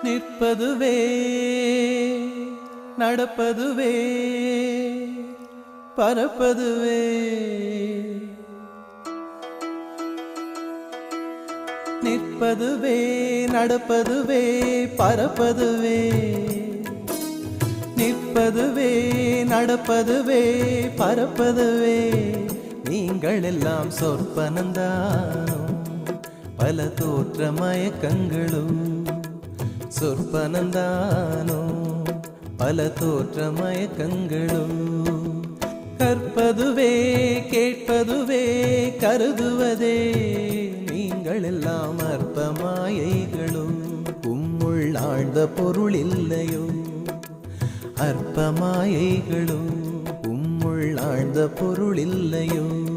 நிற்பதுவே நடப்பதுவே பறப்பதுவே. நிற்பதுவே நடப்பதுவே பறப்பதுவே. நிற்பதுவே நடப்பதுவே பறப்பதுவே. நீங்கள் எல்லாம் சொற்பனந்தானோ பல தோற்ற மயக்கங்களும். சொற்பனந்தானோ பல தோற்ற மயக்கங்களும். கற்பதுவே கேட்பதுவே கருதுவதே நீங்கள் எல்லாம் அற்ப மாயைகளும். உம்முள் ஆழ்ந்த பொருள் இல்லையோ அற்ப மாயைகளும். உம்முள் ஆழ்ந்த பொருள் இல்லையோ.